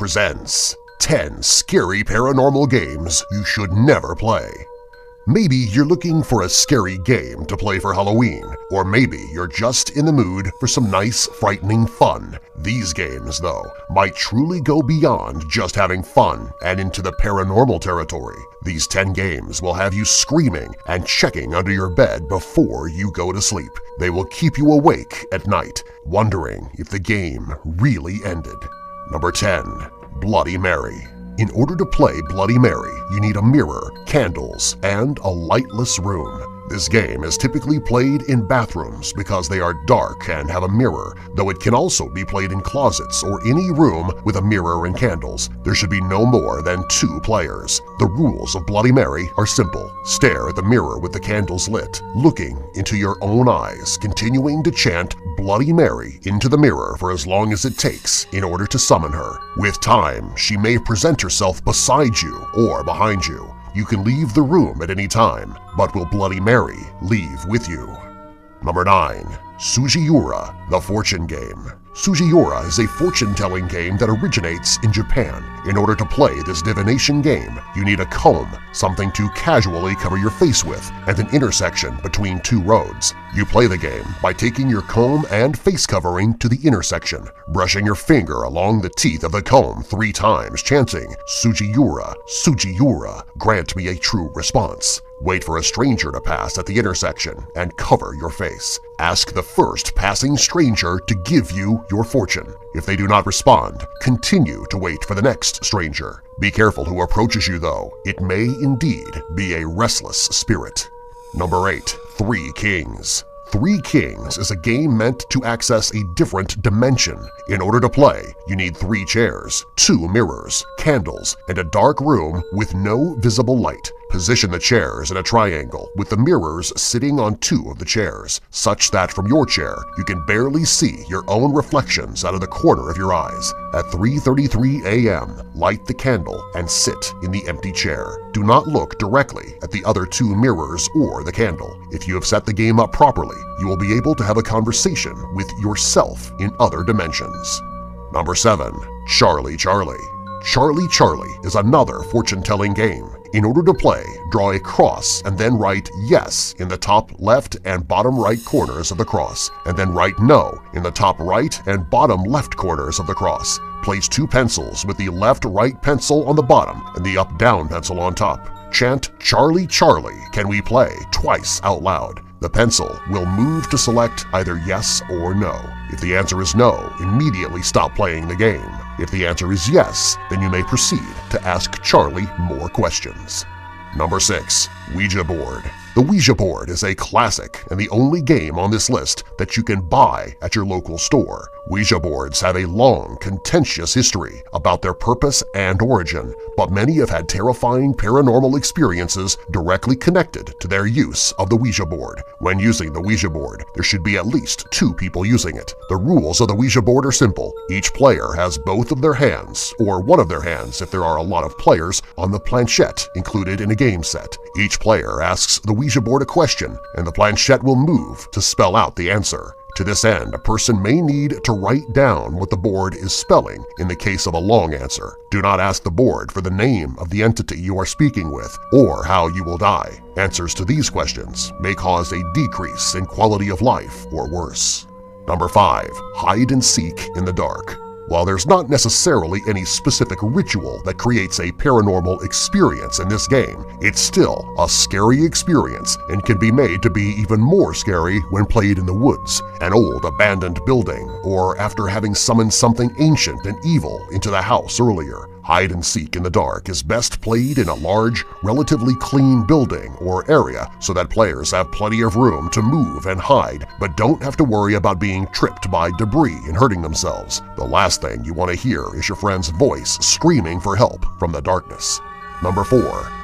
presents 10 scary paranormal games you should never play. Maybe you're looking for a scary game to play for Halloween, or maybe you're just in the mood for some nice, frightening fun. These games, though, might truly go beyond just having fun and into the paranormal territory. These 10 games will have you screaming and checking under your bed before you go to sleep. They will keep you awake at night, wondering if the game really ended. Number 10. Bloody Mary. In order to play Bloody Mary, you need a mirror, candles, and a lightless room. This game is typically played in bathrooms because they are dark and have a mirror, though it can also be played in closets or any room with a mirror and candles. There should be no more than 2 players. The rules of Bloody Mary are simple. Stare at the mirror with the candles lit, looking into your own eyes, continuing to chant Bloody Mary into the mirror for as long as it takes in order to summon her. With time, she may present herself beside you or behind you. You can leave the room at any time, but will Bloody Mary leave with you? Number 9. Sugiura, the Fortune Game. Sugiura is a fortune-telling game that originates in Japan. In order to play this divination game, you need a comb, something to casually cover your face with, and an intersection between 2 roads. You play the game by taking your comb and face covering to the intersection, brushing your finger along the teeth of the comb 3 times, chanting, "Sugiura, Sugiura, grant me a true response." Wait for a stranger to pass at the intersection and cover your face. Ask the first passing stranger to give you your fortune. If they do not respond, continue to wait for the next stranger. Be careful who approaches you, though. It may indeed be a restless spirit. Number 8. 3 Kings. 3 Kings is a game meant to access a different dimension. In order to play, you need 3 chairs, 2 mirrors, candles, and a dark room with no visible light. Position the chairs in a triangle with the mirrors sitting on 2 of the chairs, such that from your chair you can barely see your own reflections out of the corner of your eyes. At 3:33 a.m., light the candle and sit in the empty chair. Do not look directly at the other 2 mirrors or the candle. If you have set the game up properly, you will be able to have a conversation with yourself in other dimensions. Number 7. Charlie Charlie. Charlie Charlie is another fortune-telling game. In order to play, draw a cross and then write "yes" in the top left and bottom right corners of the cross, and then write "no" in the top right and bottom left corners of the cross. Place 2 pencils with the left-right pencil on the bottom and the up-down pencil on top. Chant "Charlie Charlie, can we play?" twice out loud. The pencil will move to select either yes or no. If the answer is no, immediately stop playing the game. If the answer is yes, then you may proceed to ask Charlie more questions. Number 6. Ouija Board. The Ouija board is a classic and the only game on this list that you can buy at your local store. Ouija boards have a long, contentious history about their purpose and origin, but many have had terrifying paranormal experiences directly connected to their use of the Ouija board. When using the Ouija board, there should be at least 2 people using it. The rules of the Ouija board are simple. Each player has both of their hands, or one of their hands if there are a lot of players, on the planchette included in a game set. Each player asks the Ouija board a question, and the planchette will move to spell out the answer. To this end, a person may need to write down what the board is spelling in the case of a long answer. Do not ask the board for the name of the entity you are speaking with or how you will die. Answers to these questions may cause a decrease in quality of life or worse. Number 5. Hide and seek in the dark. While there's not necessarily any specific ritual that creates a paranormal experience in this game, it's still a scary experience and can be made to be even more scary when played in the woods, an old abandoned building, or after having summoned something ancient and evil into the house earlier. Hide and seek in the dark is best played in a large, relatively clean building or area so that players have plenty of room to move and hide but don't have to worry about being tripped by debris and hurting themselves. The last thing you want to hear is your friend's voice screaming for help from the darkness. Number 4.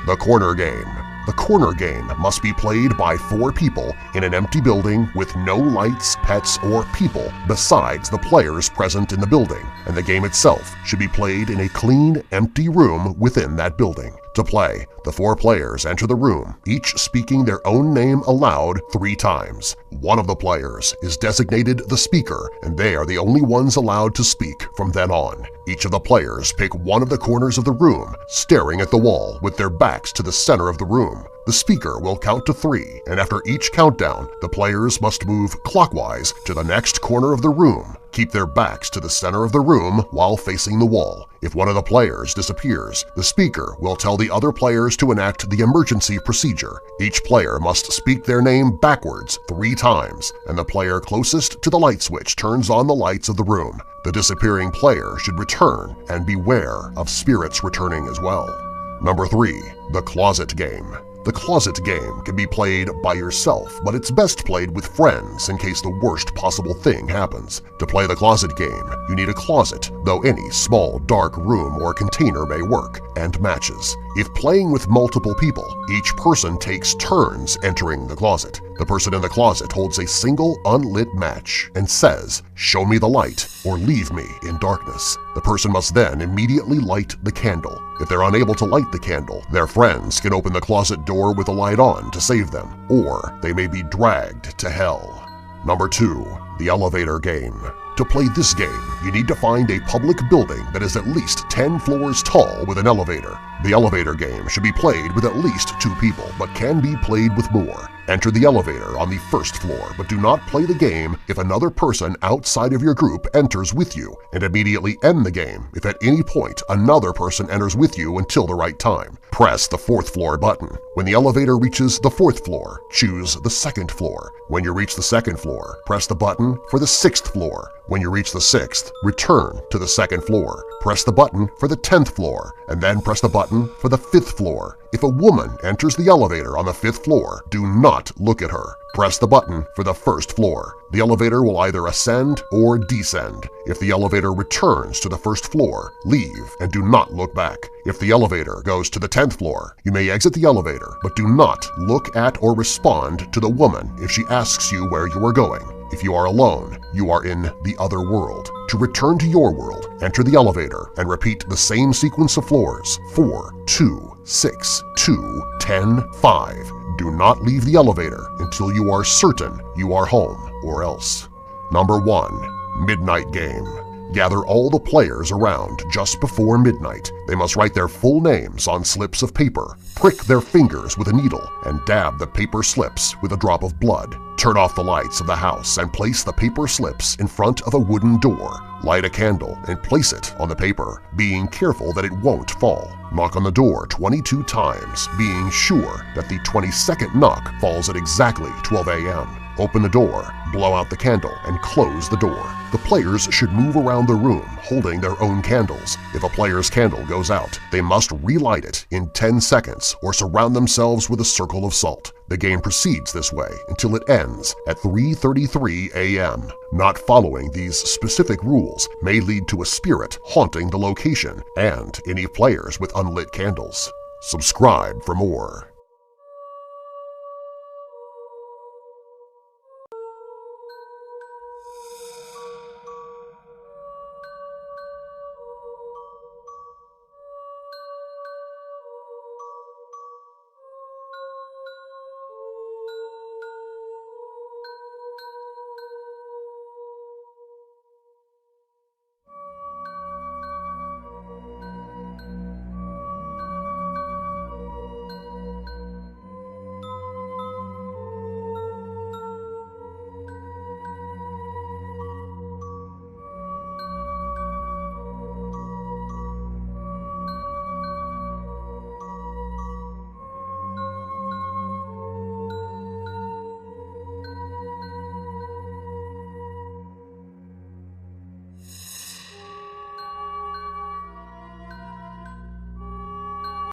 The Corner Game. The corner game must be played by 4 people in an empty building with no lights, pets, or people besides the players present in the building, and the game itself should be played in a clean, empty room within that building. To play, the 4 players enter the room, each speaking their own name aloud 3 times. One of the players is designated the speaker, and they are the only ones allowed to speak from then on. Each of the players pick one of the corners of the room, staring at the wall with their backs to the center of the room. The speaker will count to 3, and after each countdown, the players must move clockwise to the next corner of the room. Keep their backs to the center of the room while facing the wall. If one of the players disappears, the speaker will tell the other players to enact the emergency procedure. Each player must speak their name backwards 3 times, and the player closest to the light switch turns on the lights of the room. The disappearing player should return and beware of spirits returning as well. Number 3. The Closet Game. The closet game can be played by yourself, but it's best played with friends in case the worst possible thing happens. To play the closet game, you need a closet, though any small, dark room or container may work, and matches. If playing with multiple people, each person takes turns entering the closet. The person in the closet holds a single unlit match and says, "Show me the light," or "Leave me in darkness." The person must then immediately light the candle. If they're unable to light the candle, their friends can open the closet door with the light on to save them, or they may be dragged to hell. Number 2. The Elevator Game. To play this game, you need to find a public building that is at least 10 floors tall with an elevator. The elevator game should be played with at least 2 people, but can be played with more. Enter the elevator on the first floor, but do not play the game if another person outside of your group enters with you, and immediately end the game if at any point another person enters with you until the right time. Press the 4th floor button. When the elevator reaches the 4th floor, choose the 2nd floor. When you reach the 2nd floor, press the button for the 6th floor. When you reach the 6th, return to the 2nd floor. Press the button for the 10th floor, and then press the button for the 5th floor. If a woman enters the elevator on the 5th floor, do not look at her. Press the button for the 1st floor. The elevator will either ascend or descend. If the elevator returns to the 1st floor, leave and do not look back. If the elevator goes to the 10th floor, you may exit the elevator, but do not look at or respond to the woman if she asks you where you are going. If you are alone, you are in the other world. To return to your world, enter the elevator and repeat the same sequence of floors: 4, 2, 6, 2, 10, 5. Do not leave the elevator until you are certain you are home, or else. Number 1. Midnight Game. Gather all the players around just before midnight. They must write their full names on slips of paper, prick their fingers with a needle, and dab the paper slips with a drop of blood. Turn off the lights of the house and place the paper slips in front of a wooden door. Light a candle and place it on the paper, being careful that it won't fall. Knock on the door 22 times, being sure that the 22nd knock falls at exactly 12 a.m. Open the door, blow out the candle, and close the door. The players should move around the room holding their own candles. If a player's candle goes out, they must relight it in 10 seconds or surround themselves with a circle of salt. The game proceeds this way until it ends at 3:33 a.m. Not following these specific rules may lead to a spirit haunting the location and any players with unlit candles. Subscribe for more.